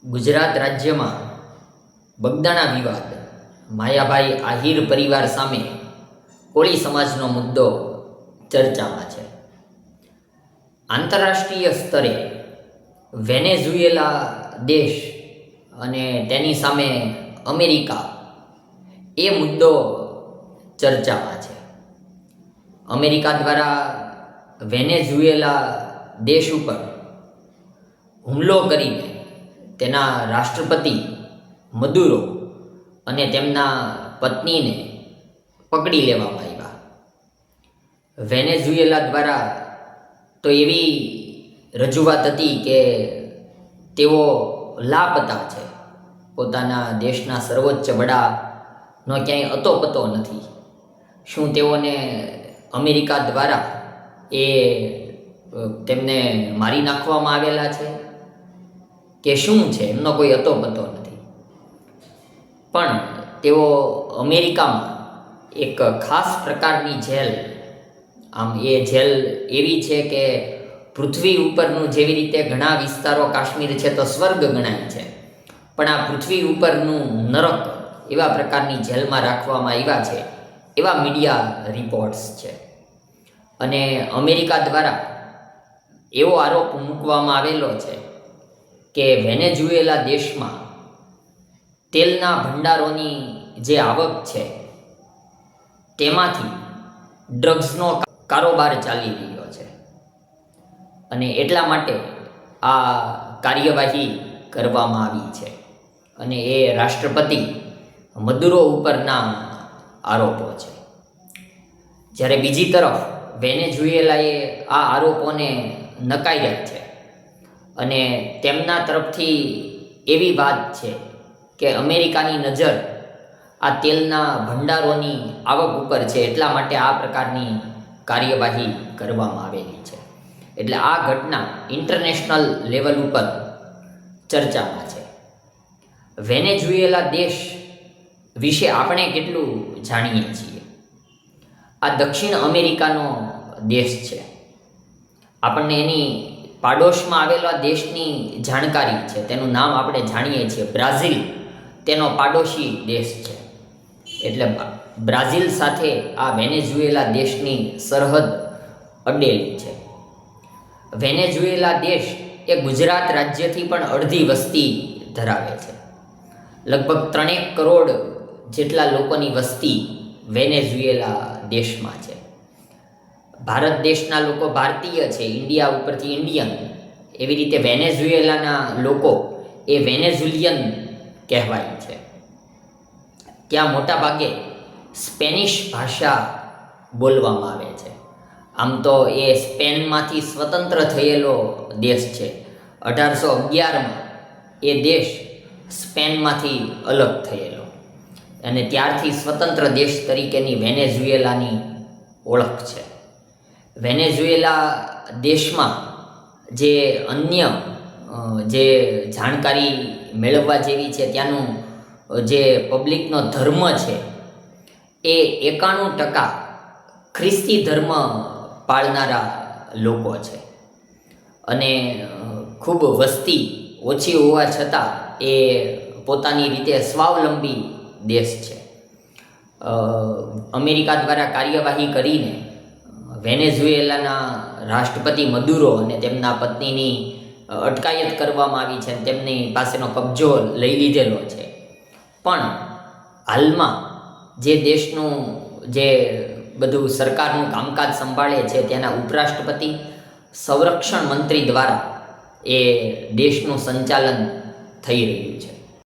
ગુજરાત રાજ્યમાં બગદાણા વિવાદ, માયાભાઈ આહિર પરિવાર સામે કોળી સમાજનો મુદ્દો ચર્ચામાં છે. આંતરરાષ્ટ્રીય સ્તરે વેનેઝુએલા દેશ અને તેની સામે અમેરિકા એ મુદ્દો ચર્ચામાં છે. અમેરિકા દ્વારા વેનેઝુએલા દેશ ઉપર હુમલો કરીને તેના રાષ્ટ્રપતિ મદુરો અને તેમના પત્નીને પકડી લેવામાં આવ્યા. વેનેઝુએલા દ્વારા તો એવી રજૂઆત હતી કે તેઓ લાપતા છે, પોતાના દેશના સર્વોચ્ચ વડાનો ક્યાંય અતોપતો નથી. શું તેઓને અમેરિકા દ્વારા તેમને મારી નાખવામાં આવેલા છે કે શું છે, એમનો કોઈ અતોપતો નથી. પણ તેઓ અમેરિકામાં એક ખાસ પ્રકારની જેલ, આમ એ જેલ એવી છે કે પૃથ્વી ઉપરનું, જેવી રીતે ઘણા વિસ્તારો કાશ્મીર છે તો સ્વર્ગ ગણાય છે, પણ આ પૃથ્વી ઉપરનું નરક એવા પ્રકારની જેલમાં રાખવામાં આવ્યા છે, એવા મીડિયા રિપોર્ટ્સ છે. અને અમેરિકા દ્વારા એવો આરોપ મૂકવામાં આવેલો છે કે વેનેઝુએલા દેશમાં તેલના ભંડારોની જે આવક છે તેમાંથી ડ્રગ્સનો કારોબાર ચાલી રહ્યો છે, અને એટલા માટે આ કાર્યવાહી કરવામાં આવી છે. અને એ રાષ્ટ્રપતિ મદુરો ઉપરના આરોપો છે. જ્યારે બીજી તરફ વેનેઝુએલાએ આ આરોપોને નકાર્યા છે અને તેમના તરફથી એવી વાત છે કે અમેરિકાની નજર આ તેલના ભંડારોની આવક ઉપર છે, એટલા માટે આ પ્રકારની કાર્યવાહી કરવામાં આવેલી છે. એટલે આ ઘટના ઇન્ટરનેશનલ લેવલ ઉપર ચર્ચામાં છે. વેનેઝુએલા દેશ વિશે આપણે કેટલું જાણીએ છીએ? આ દક્ષિણ અમેરિકાનો દેશ છે. આપણને એની પાડોશમાં આવેલા દેશની જાણકારી છે. તેનું નામ આપણે જાણીએ છીએ, બ્રાઝિલ તેનો પાડોશી દેશ છે. એટલે બ્રાઝિલ સાથે આ વેનેઝુએલા દેશની સરહદ અડેલી છે. વેનેઝુએલા દેશ એ ગુજરાત રાજ્યથી પણ અડધી વસ્તી ધરાવે છે. લગભગ 3 કરોડ જેટલા લોકોની વસ્તી વેનેઝુએલા દેશમાં છે. ભારત દેશના લોકો ભારતીય છે, ઇન્ડિયા ઉપરથી ઇન્ડિયન, એવી રીતે વેનેઝુએલાના લોકો એ વેનેઝુલિયન કહેવાય છે. ત્યાં મોટા ભાગે સ્પેનિશ ભાષા બોલવામાં આવે છે. આમ તો એ સ્પેનમાંથી સ્વતંત્ર થયેલો દેશ છે. 1811માં એ દેશ સ્પેનમાંથી અલગ થયેલો, અને ત્યારથી સ્વતંત્ર દેશ તરીકેની વેનેઝુએલાની ઓળખ છે. વેનેઝુએલા દેશમાં જે અન્ય જે જાણકારી મેળવવા જેવી છે, ત્યાંનું જે પબ્લિકનો ધર્મ છે એ 91% ખ્રિસ્તી ધર્મ પાળનારા લોકો છે. અને ખૂબ વસ્તી ઓછી હોવા છતાં એ પોતાની રીતે સ્વાવલંબી દેશ છે. અમેરિકા દ્વારા કાર્યવાહી કરીને વેનેઝુએલાના રાષ્ટ્રપતિ મદુરો અને તેમના પત્નીની અટકાયત કરવામાં આવી છે, તેમની પાસેનો કબજો લઈ લીધેલો છે. પણ હાલમાં જે દેશનું જે બધું સરકારનું કામકાજ સંભાળે છે, ત્યાંના ઉપરાષ્ટ્રપતિ, સંરક્ષણ મંત્રી દ્વારા એ દેશનું સંચાલન થઈ રહ્યું છે.